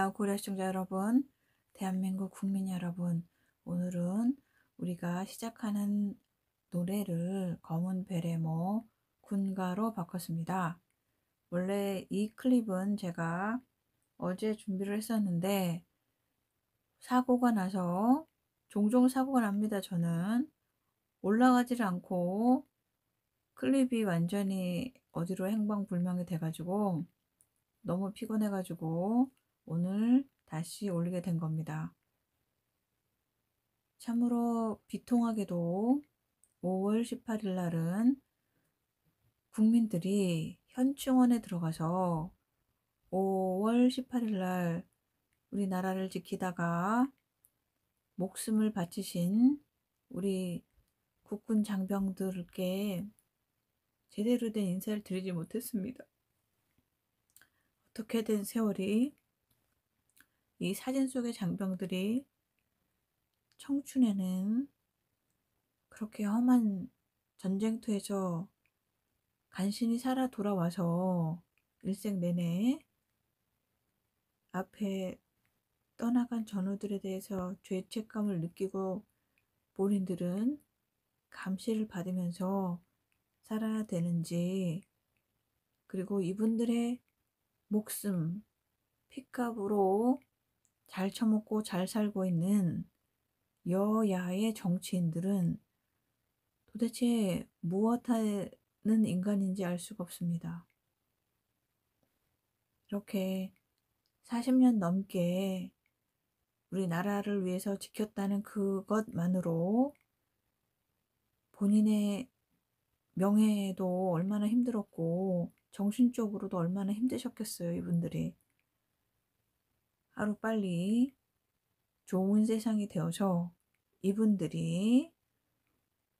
나우코리아 시청자 여러분, 대한민국 국민 여러분, 오늘은 우리가 시작하는 노래를 검은 베레모 군가로 바꿨습니다. 원래 이 클립은 제가 어제 준비를 했었는데 사고가 나서, 종종 사고가 납니다. 저는 올라가지를 않고 클립이 완전히 어디로 행방불명이 돼가지고 너무 피곤해가지고 오늘 다시 올리게 된 겁니다. 참으로 비통하게도 5월 18일 날은 국민들이 현충원에 들어가서 5월 18일 날 우리나라를 지키다가 목숨을 바치신 우리 국군 장병들께 제대로 된 인사를 드리지 못했습니다. 어떻게든 세월이, 이 사진 속의 장병들이 청춘에는 그렇게 험한 전쟁터에서 간신히 살아 돌아와서 일생 내내 앞에 떠나간 전우들에 대해서 죄책감을 느끼고 본인들은 감시를 받으면서 살아야 되는지, 그리고 이분들의 목숨, 핏값으로 잘 처먹고 잘 살고 있는 여야의 정치인들은 도대체 무엇하는 인간인지 알 수가 없습니다. 이렇게 40년 넘게 우리나라를 위해서 지켰다는 그것만으로 본인의 명예도 얼마나 힘들었고 정신적으로도 얼마나 힘드셨겠어요. 이분들이 하루빨리 좋은 세상이 되어서 이분들이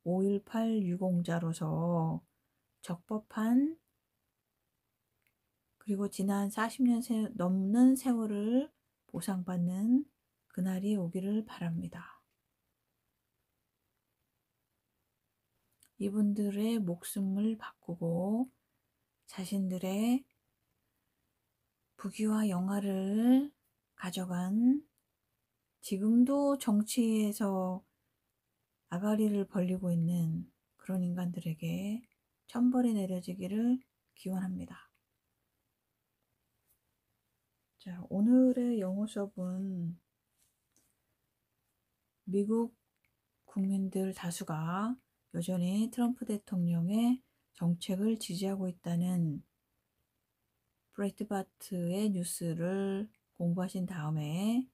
5.18 유공자로서 적법한, 그리고 지난 40년 넘는 세월을 보상받는 그날이 오기를 바랍니다. 이분들의 목숨을 바꾸고 자신들의 부귀와 영화를 가져간, 지금도 정치에서 아가리를 벌리고 있는 그런 인간들에게 천벌이 내려지기를 기원합니다. 자, 오늘의 영어 수업은 미국 국민들 다수가 여전히 트럼프 대통령의 정책을 지지하고 있다는 브레이트바트의 뉴스를 공부하신 다음에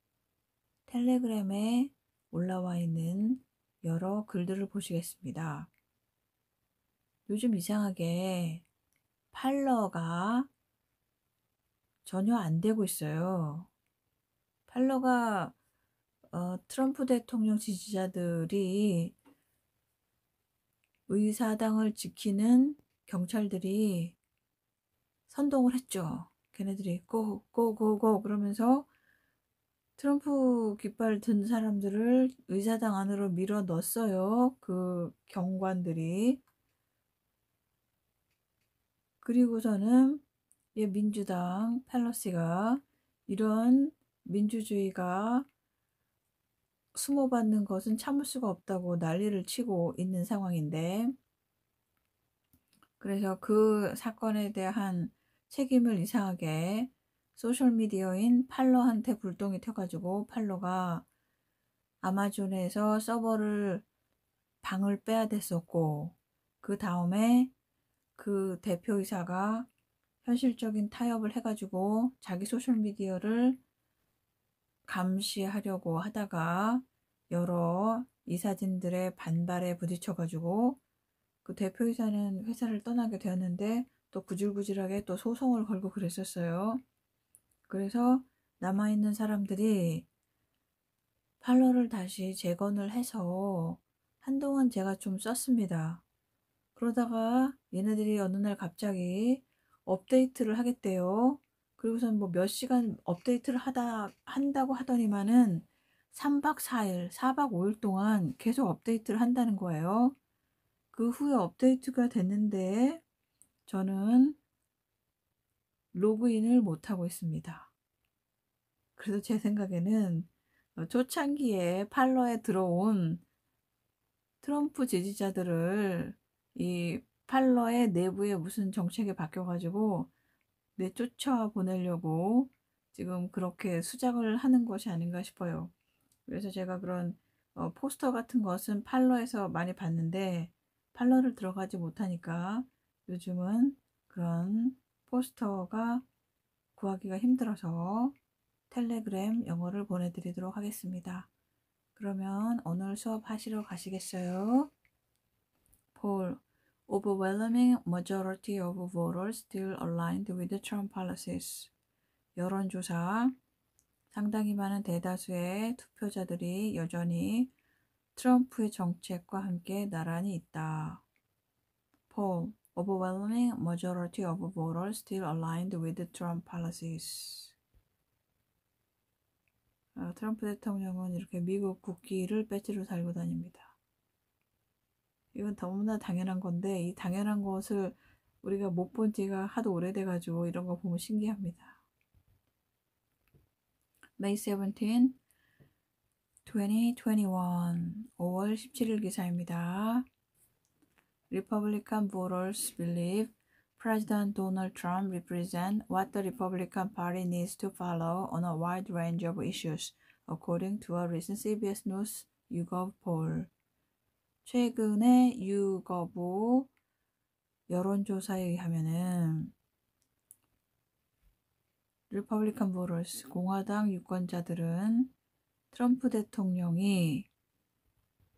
텔레그램에 올라와 있는 여러 글들을 보시겠습니다. 요즘 이상하게 팔로가 전혀 안 되고 있어요. 팔로가 트럼프 대통령 지지자들이, 의사당을 지키는 경찰들이 선동을 했죠. 걔네들이 고고고고 그러면서 트럼프 깃발 든 사람들을 의사당 안으로 밀어 넣었어요. 그 경관들이. 그리고서는 민주당 펠로시가 이런 민주주의가 수모받는 것은 참을 수가 없다고 난리를 치고 있는 상황인데, 그래서 그 사건에 대한 책임을 이상하게 소셜미디어인 팔로한테 불똥이 튀어가지고 팔로가 아마존에서 서버를 방을 빼야 됐었고, 그 다음에 그 대표이사가 현실적인 타협을 해가지고 자기 소셜미디어를 감시하려고 하다가 여러 이사진들의 반발에 부딪혀가지고 그 대표이사는 회사를 떠나게 되었는데 또 구질구질하게 또 소송을 걸고 그랬었어요. 그래서 남아있는 사람들이 팔로를 다시 재건을 해서 한동안 제가 좀 썼습니다. 그러다가 얘네들이 어느 날 갑자기 업데이트를 하겠대요. 그리고선 뭐 몇 시간 업데이트를 한다고 하더니만은 3박 4일, 4박 5일 동안 계속 업데이트를 한다는 거예요. 그 후에 업데이트가 됐는데 저는 로그인을 못하고 있습니다. 그래서 제 생각에는 초창기에 팔러에 들어온 트럼프 지지자들을 이 팔러의 내부에 무슨 정책이 바뀌어가지고 내쫓아 보내려고 지금 그렇게 수작을 하는 것이 아닌가 싶어요. 그래서 제가 그런 포스터 같은 것은 팔러에서 많이 봤는데 팔러를 들어가지 못하니까 요즘은 그런 포스터가 구하기가 힘들어서 텔레그램 영어를 보내드리도록 하겠습니다. 그러면 오늘 수업 하시러 가시겠어요? Poll. Overwhelming majority of voters still aligned with the Trump policies. 여론조사. 상당히 많은 대다수의 투표자들이 여전히 트럼프의 정책과 함께 나란히 있다. Poll. Overwhelming majority of voters still aligned with the Trump policies. 트럼프 대통령은 이렇게 미국 국기를 배지로 달고 다닙니다. 이건 너무나 당연한 건데 이 당연한 것을 우리가 못 본 지가 하도 오래돼가지고 이런 거 보면 신기합니다. May 17, 2021 5월 17일 기사입니다. Republican voters believe President Donald Trump represents what the Republican Party needs to follow on a wide range of issues, according to a recent CBS News YouGov poll. 최근의 YouGov 여론조사에 의하면은 리퍼블리칸 보러스 공화당 유권자들은 트럼프 대통령이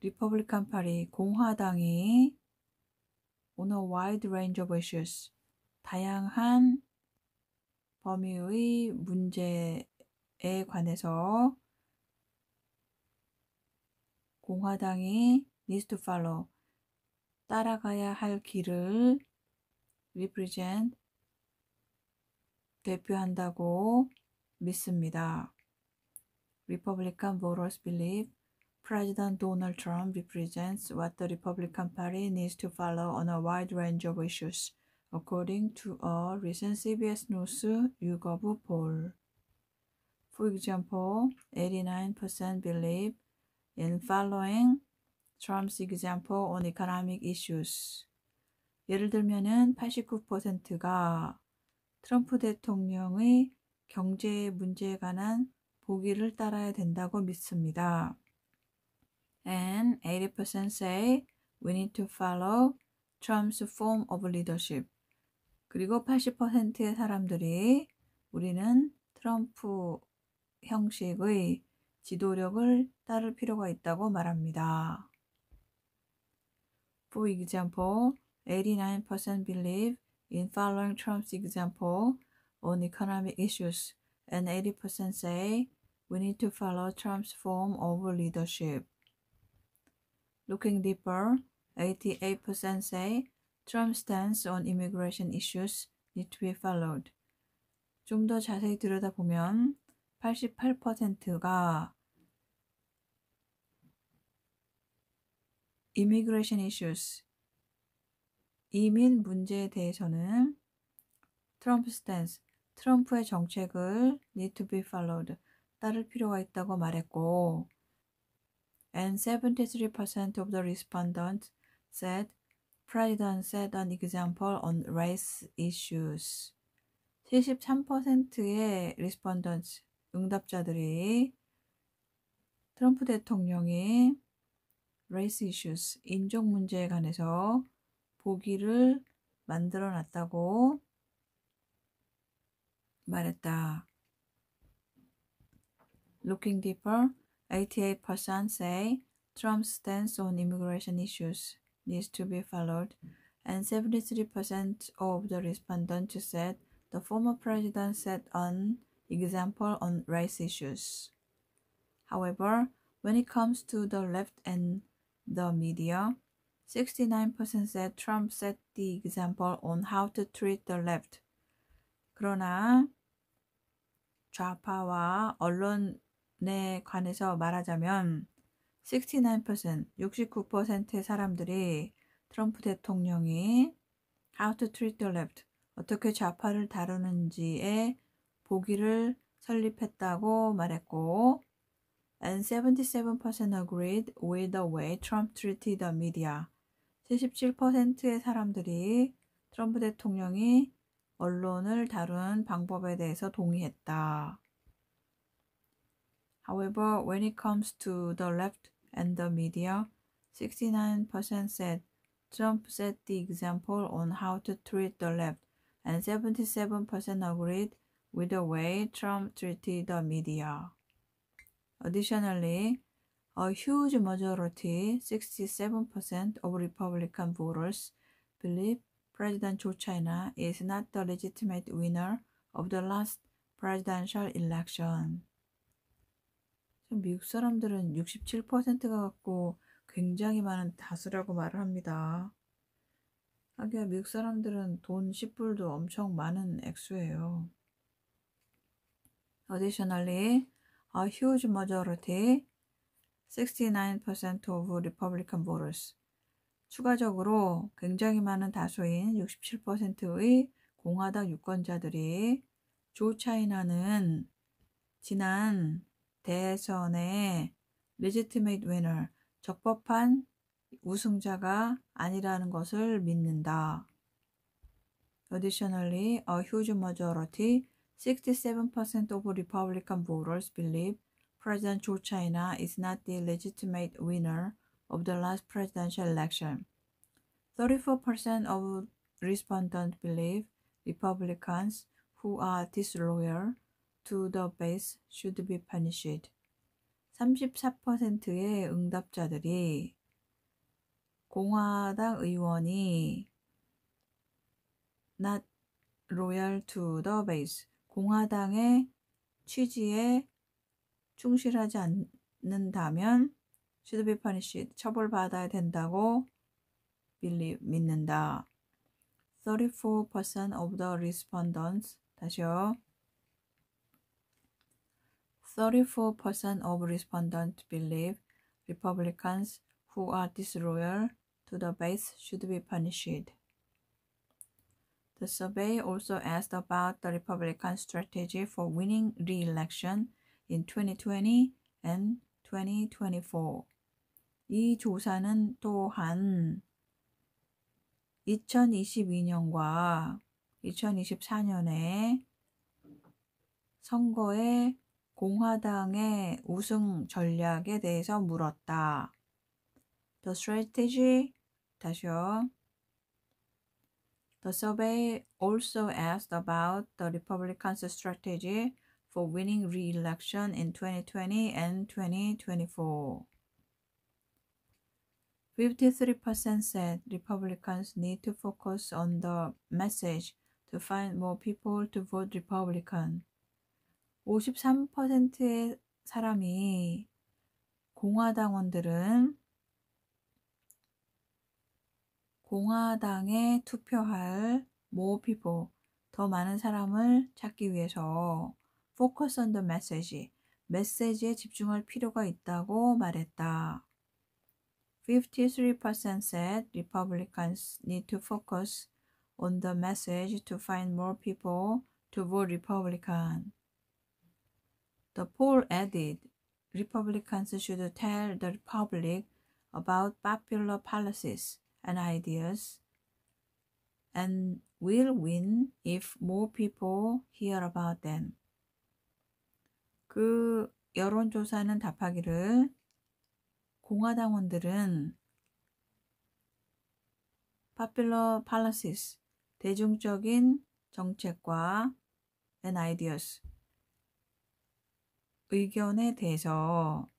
리퍼블리칸 파리 공화당이 on a wide range of issues 다양한 범위의 문제에 관해서 공화당이 needs to follow 따라가야 할 길을 represent 대표한다고 믿습니다. Republican voters believe President Donald Trump represents what the Republican Party needs to follow on a wide range of issues, according to a recent CBS News YouGov poll. For example, 89% believe in following Trump's example on economic issues. 예를 들면은 89%가 트럼프 대통령의 경제 문제에 관한 보기를 따라야 된다고 믿습니다. And 80% say we need to follow Trump's form of leadership. 그리고 80%의 사람들이 우리는 트럼프 형식의 지도력을 따를 필요가 있다고 말합니다. For example, 89% believe in following Trump's example on economic issues, and 80% say we need to follow Trump's form of leadership. Looking deeper, 88% say Trump's stance on immigration issues need to be followed. 좀 더 자세히 들여다보면 88%가 immigration issues, 이민 문제에 대해서는 트럼프 스탠스, 트럼프의 정책을 need to be followed, 따를 필요가 있다고 말했고, and 73% of the respondents said President set an example on race issues. 73%의 respondents, 응답자들이 트럼프 대통령이 race issues, 인종 문제에 관해서 보기를 만들어 놨다고 말했다. Looking deeper, 88% say Trump's stance on immigration issues needs to be followed, and 73% of the respondents said the former president set an example on race issues. However, when it comes to the left and the media, 69% said Trump set the example on how to treat the left. 그러나 좌파와 언론에 관해서 말하자면 69%, 69%의 사람들이 트럼프 대통령이 how to treat the left, 어떻게 좌파를 다루는지에 보기를 설립했다고 말했고, and 77% agreed with the way Trump treated the media. 77%의 사람들이 트럼프 대통령이 언론을 다룬 방법에 대해서 동의했다. However, when it comes to the left and the media, 69% said Trump set the example on how to treat the left, and 77% agreed with the way Trump treated the media. Additionally, a huge majority, 67% of Republican voters, believe President Joe China is not the legitimate winner of the last presidential election. 미국 사람들은 67%가 갖고 굉장히 많은 다수라고 말을 합니다. 하기야 미국 사람들은 돈 10불도 엄청 많은 액수예요. Additionally, a huge majority, 69% of Republican voters. 추가적으로 굉장히 많은 다수인 67%의 공화당 유권자들이 조 차이나는 지난 대선의 legitimate winner, 적법한 우승자가 아니라는 것을 믿는다. Additionally, a huge majority, 67% of Republican voters believe President Joe China is not the legitimate winner of the last presidential election. 34% of respondents believe Republicans who are disloyal to the base should be punished. 34%의 응답자들이 공화당 의원이 not loyal to the base, 공화당의 취지에 충실하지 않는다면 should be punished, 처벌받아야 된다고 믿는다. 34% of the respondents, 다시요. 34% of respondents believe Republicans who are disloyal to the base should be punished. The survey also asked about the Republican strategy for winning re-election in 2020 and 2024. 이 조사는 또한 2022년과 2024년의 선거의 공화당의 우승 전략에 대해서 물었다. The strategy, 다시요. The survey also asked about the Republicans' strategy for winning re-election in 2020 and 2024. 53% said Republicans need to focus on the message to find more people to vote Republican. 53%의 사람이 공화당원들은 공화당에 투표할 more people, 더 많은 사람을 찾기 위해서 focus on the message, 메시지에 집중할 필요가 있다고 말했다. 53% said Republicans need to focus on the message to find more people to vote Republican. The poll added, Republicans should tell the public about popular policies and ideas and will win if more people hear about them. 그 여론조사는 답하기를 공화당원들은 popular policies, 대중적인 정책과 and ideas, 의견에 대해서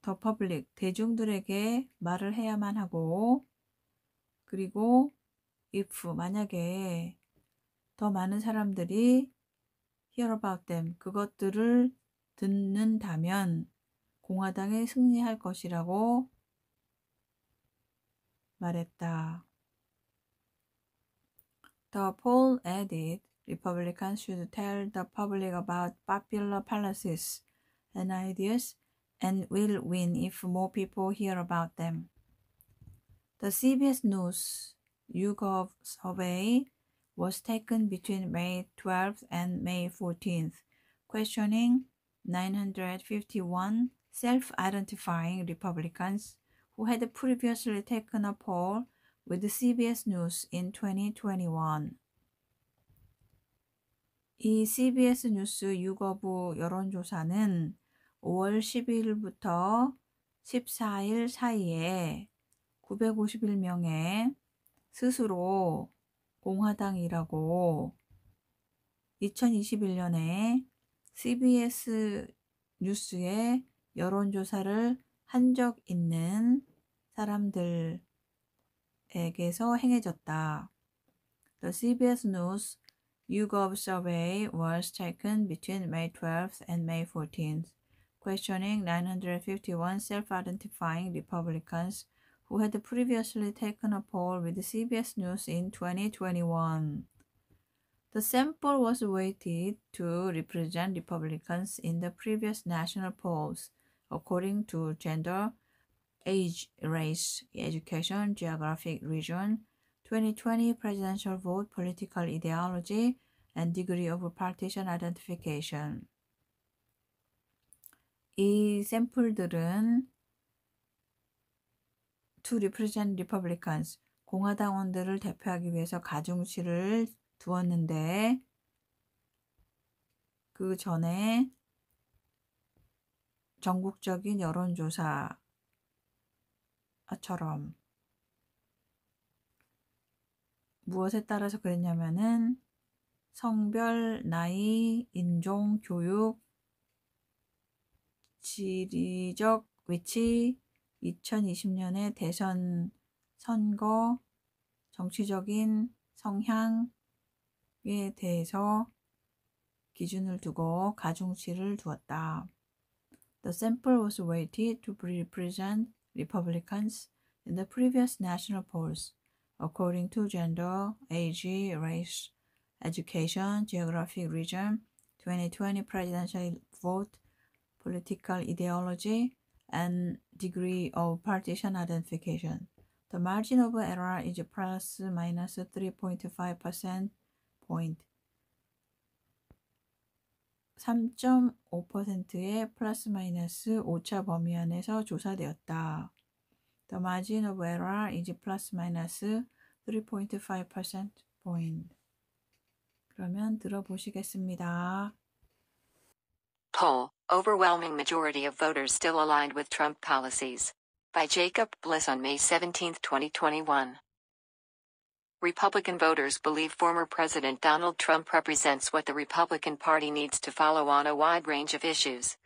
the public, 대중들에게 말을 해야만 하고, 그리고 if, 만약에 더 많은 사람들이 hear about them, 그것들을 듣는다면 공화당이 승리할 것이라고 말했다. The poll added, Republicans should tell the public about popular policies and ideas and will win if more people hear about them. The CBS News YouGov survey was taken between May 12th and May 14th, questioning 951 self-identifying Republicans who had previously taken a poll with CBS News in 2021. 이 CBS 뉴스 유거부 여론조사는 5월 12일부터 14일 사이에 951명의 스스로 공화당이라고 2021년에 CBS 뉴스에 여론조사를 한 적 있는 사람들에게서 행해졌다. The CBS News YouGov survey was taken between May 12th and May 14th, questioning 951 self-identifying Republicans who had previously taken a poll with CBS News in 2021. The sample was weighted to represent Republicans in the previous national polls, according to gender, age, race, education, geographic region, 2020 presidential vote, political ideology, and degree of partisan identification. 이 샘플들은 to represent Republicans, 공화당원들을 대표하기 위해서 가중치를 두었는데 그 전에 전국적인 여론조사처럼 무엇에 따라서 그랬냐면은 성별, 나이, 인종, 교육, 지리적 위치, 2020년의 대선 선거, 정치적인 성향에 대해서 기준을 두고 가중치를 두었다. The sample was weighted to represent Republicans in the previous national polls, according to gender, age, race, education, geographic region, 2020 presidential vote, political ideology, and degree of partisan identification. The margin of error is plus minus 3.5% point. 3.5%의 플러스 마이너스 오차 범위 안에서 조사되었다. The margin of error is plus minus 3.5% point. 그러면 들어보시겠습니다. Poll, overwhelming majority of voters still aligned with Trump policies. By Jacob Bliss on May 17, 2021. Republican voters believe former President Donald Trump represents what the Republican Party needs to follow on a wide range of issues,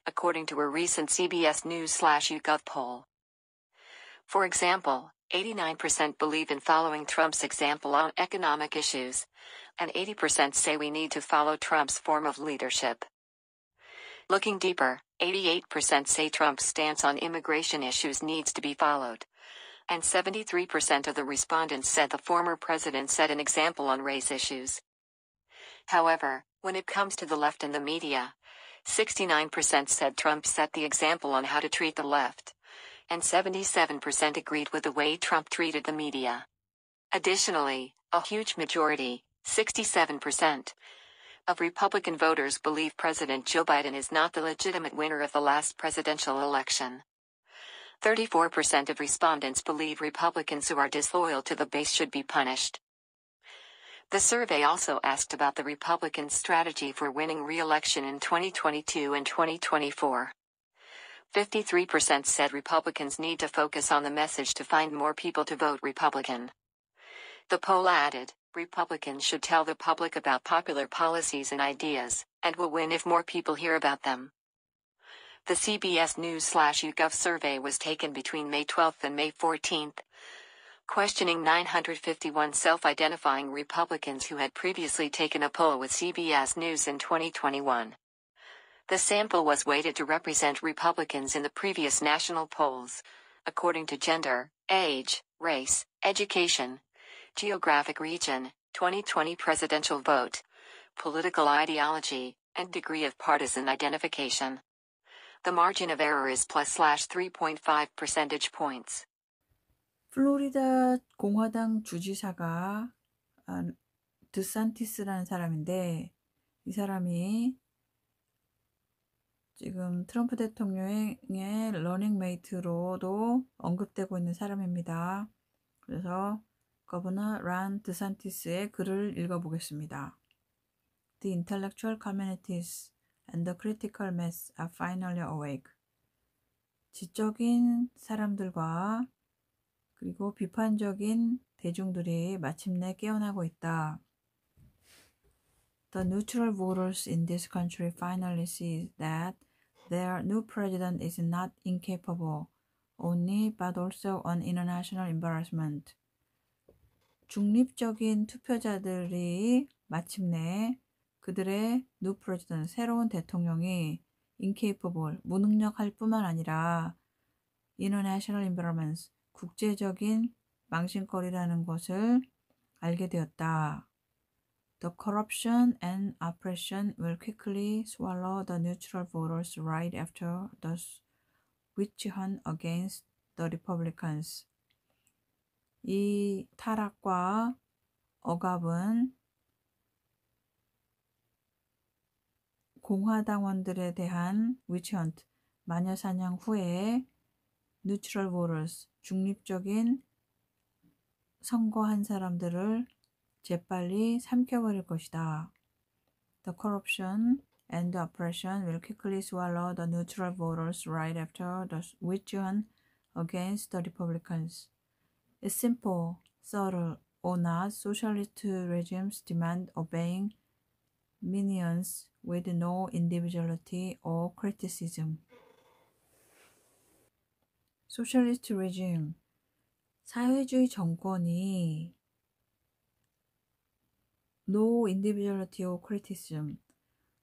according to a recent CBS News/YouGov poll. For example, 89% believe in following Trump's example on economic issues, and 80% say we need to follow Trump's form of leadership. Looking deeper, 88% say Trump's stance on immigration issues needs to be followed, and 73% of the respondents said the former president set an example on race issues. However, when it comes to the left and the media, 69% said Trump set the example on how to treat the left, and 77% agreed with the way Trump treated the media. Additionally, a huge majority, 67%, of Republican voters believe President Joe Biden is not the legitimate winner of the last presidential election. 34% of respondents believe Republicans who are disloyal to the base should be punished. The survey also asked about the Republicans' strategy for winning re-election in 2022 and 2024. 53% said Republicans need to focus on the message to find more people to vote Republican. The poll added, Republicans should tell the public about popular policies and ideas, and will win if more people hear about them. The CBS News/YouGov survey was taken between May 12th and May 14th, questioning 951 self-identifying Republicans who had previously taken a poll with CBS News in 2021. The sample was weighted to represent Republicans in the previous national polls, according to gender, age, race, education, geographic region, 2020 presidential vote, political ideology, and degree of partisan identification. The margin of error is +3.5 percentage points. 플로리다 공화당 주지사가 드산티스라는 사람인데 이 사람이 지금 트럼프 대통령의 러닝메이트로도 언급되고 있는 사람입니다. 그래서 거버너 란 드산티스의 글을 읽어보겠습니다. The intellectual communities and the critical mass are finally awake. 지적인 사람들과 그리고 비판적인 대중들이 마침내 깨어나고 있다. The neutral voters in this country finally see that their new president is not incapable only but also an international embarrassment. 중립적인 투표자들이 마침내 그들의 new president, 새로운 대통령이 incapable, 무능력할 뿐만 아니라 international embarrassment, 국제적인 망신거리라는 것을 알게 되었다. The corruption and oppression will quickly swallow the neutral voters right after the witch hunt against the Republicans. 이 타락과 억압은 공화당원들에 대한 witch hunt, 마녀사냥 후에 neutral voters, 중립적인 선거한 사람들을 재빨리 삼켜버릴 것이다. The corruption and the oppression will quickly swallow the neutral voters right after the witch hunt against the Republicans. It's simple, subtle, or not. Socialist regimes demand obeying minions with no individuality or criticism. 소셜리스트 레짐, 사회주의 정권이 no individuality or criticism,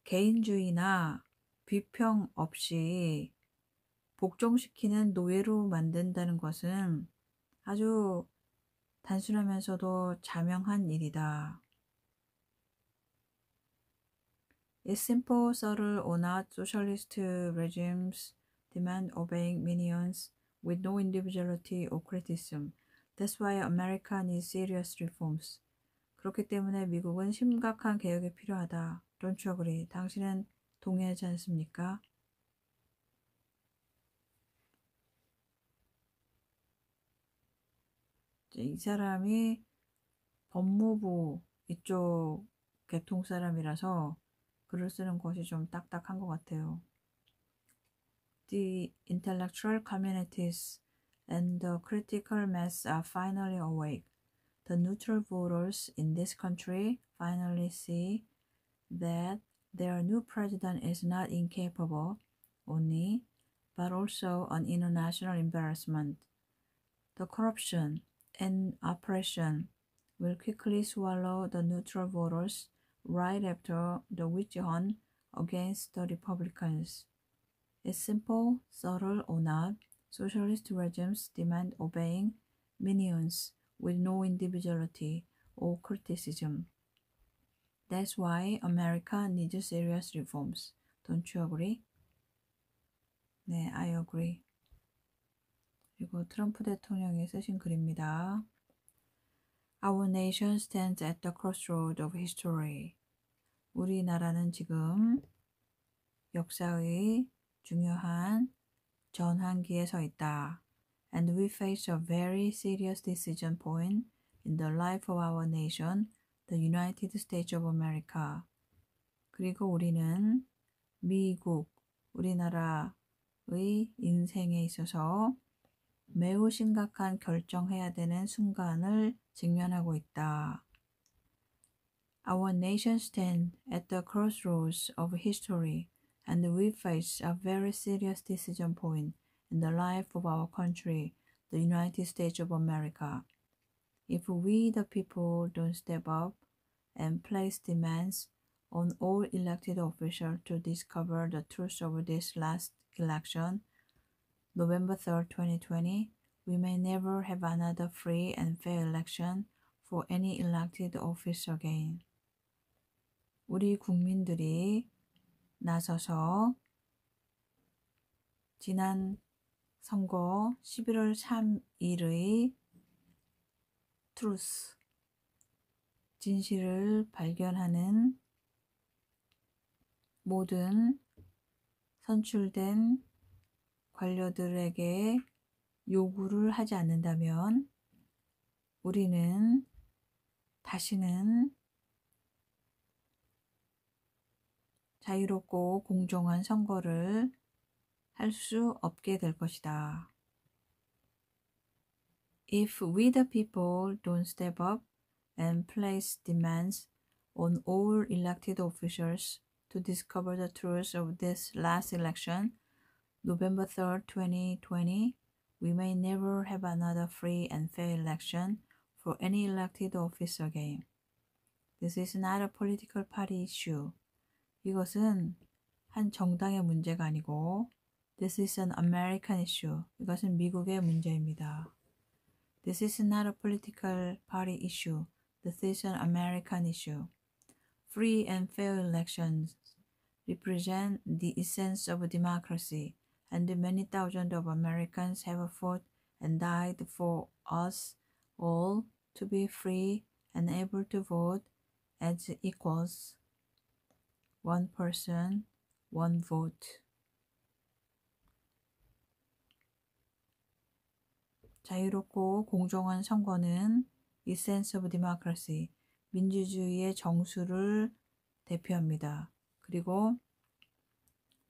개인주의나 비평 없이 복종시키는 노예로 만든다는 것은 아주 단순하면서도 자명한 일이다. It's simple, subtle, or not. Socialist regimes demand obeying minions with no individuality or criticism. That's why America needs serious reforms. 그렇기 때문에 미국은 심각한 개혁이 필요하다. Don't you agree? 당신은 동의하지 않습니까? 이 사람이 법무부 이쪽 계통 사람이라서 글을 쓰는 것이 좀 딱딱한 것 같아요. The intellectual communities and the critical mass are finally awake. The neutral voters in this country finally see that their new president is not incapable only, but also an international embarrassment. The corruption and oppression will quickly swallow the neutral voters right after the witch hunt against the Republicans. It's simple, subtle, or not. Socialist regimes demand obeying minions with no individuality or criticism. That's why America needs serious reforms. Don't you agree? 네, I agree. 그리고 트럼프 대통령이 쓰신 글입니다. Our nation stands at the crossroad of history. 우리나라는 지금 역사의 중요한 전환기에 서 있다. And we face a very serious decision point in the life of our nation, the United States of America. 그리고 우리는 미국, 우리나라의 인생에 있어서 매우 심각한 결정해야 되는 순간을 직면하고 있다. Our nation stands at the crossroads of history, and we face a very serious decision point in the life of our country, the United States of America. If we, the people, don't step up and place demands on all elected officials to discover the truth of this last election, November 3rd, 2020, we may never have another free and fair election for any elected office again. 우리 국민들이 나서서 지난 선거 11월 3일의 트루스, 진실을 발견하는 모든 선출된 관료들에게 요구를 하지 않는다면 우리는 다시는 자유롭고 공정한 선거를 할 수 없게 될 것이다. If we the people don't step up and place demands on all elected officials to discover the truth of this last election, November 3rd, 2020, we may never have another free and fair election for any elected office again. This is not a political party issue. 이것은 한 정당의 문제가 아니고 This is an American issue. 이것은 미국의 문제입니다. This is not a political party issue. This is an American issue. Free and fair elections represent the essence of democracy, and many thousands of Americans have fought and died for us all to be free and able to vote as equals. One person, one vote. 자유롭고 공정한 선거는 essence of democracy, 민주주의의 정수를 대표합니다. 그리고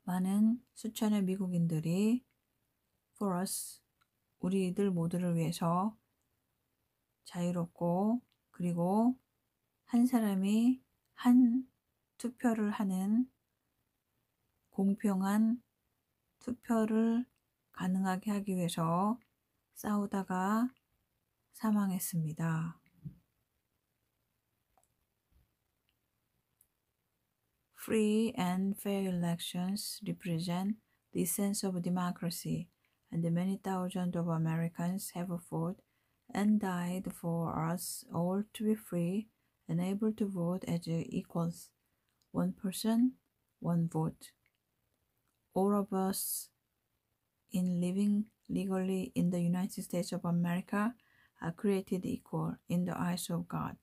많은 수천의 미국인들이 for us, 우리들 모두를 위해서 자유롭고 그리고 한 사람이 한 투표를 하는 공평한 투표를 가능하게 하기 위해서 싸우다가 사망했습니다. Free and fair elections represent the essence of democracy, and many thousands of Americans have fought and died for us all to be free and able to vote as equals. One person, one vote. All of us in living legally in the United States of America are created equal in the eyes of God.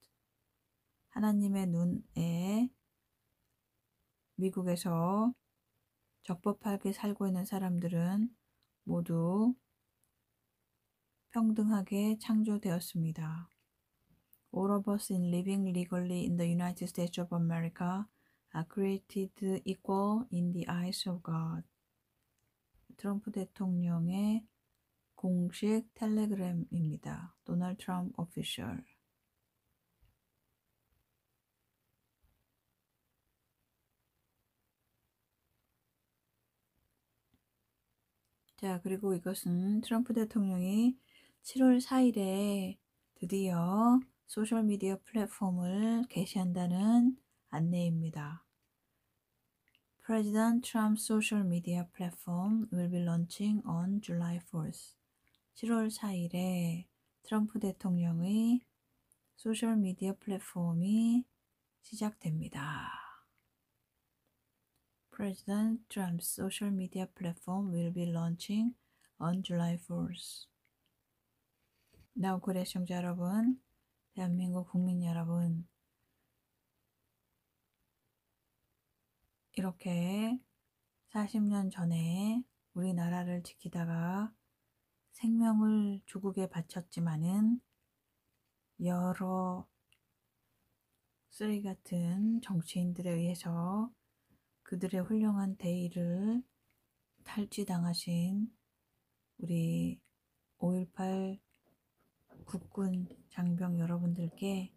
하나님의 눈에 미국에서 적법하게 살고 있는 사람들은 모두 평등하게 창조되었습니다. All of us in living legally in the United States of America are created equal in the eyes of God. 트럼프 대통령의 공식 텔레그램입니다. 도널드 트럼프 오피셜. 자, 그리고 이것은 트럼프 대통령이 7월 4일에 드디어 소셜미디어 플랫폼을 개시한다는 안내입니다. President Trump's social media platform will be launching on July 4th. 7월 4일에 트럼프 대통령의 소셜미디어 플랫폼이 시작됩니다. President Trump's social media platform will be launching on July 4th. 나우코리아 시청자 여러분, 대한민국 국민 여러분, 이렇게 40년 전에 우리나라를 지키다가 생명을 조국에 바쳤지만은 여러 쓰레기 같은 정치인들에 의해서 그들의 훌륭한 대의를 탈취당하신 우리 5.18 국군 장병 여러분들께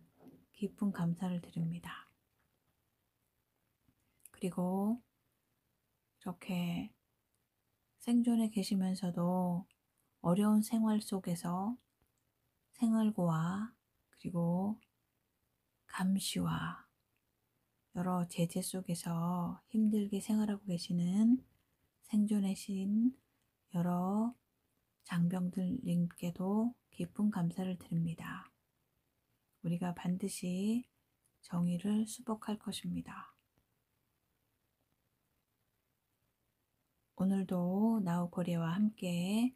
깊은 감사를 드립니다. 그리고 이렇게 생존에 계시면서도 어려운 생활 속에서 생활고와 그리고 감시와 여러 제재 속에서 힘들게 생활하고 계시는 생존의 신 여러 장병들님께도 깊은 감사를 드립니다. 우리가 반드시 정의를 수복할 것입니다. 오늘도 나우코리아와 함께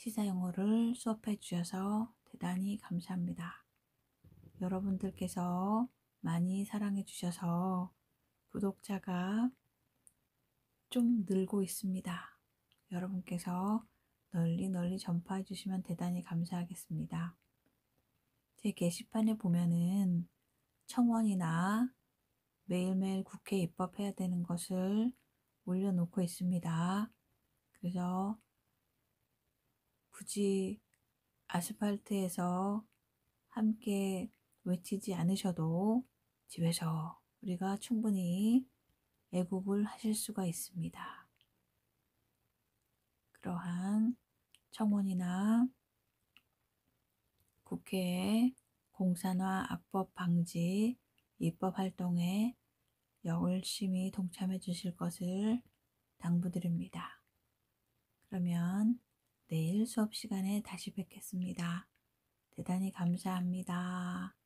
시사영어를 수업해 주셔서 대단히 감사합니다. 여러분들께서 많이 사랑해 주셔서 구독자가 좀 늘고 있습니다. 여러분께서 널리 전파해 주시면 대단히 감사하겠습니다. 제 게시판에 보면은 청원이나 매일매일 국회 입법해야 되는 것을 올려놓고 있습니다. 그래서 굳이 아스팔트에서 함께 외치지 않으셔도 집에서 우리가 충분히 애국을 하실 수가 있습니다. 그러한 청원이나 국회의 공산화 악법 방지 입법 활동에 열심히 동참해 주실 것을 당부드립니다. 그러면 내일 수업 시간에 다시 뵙겠습니다. 대단히 감사합니다.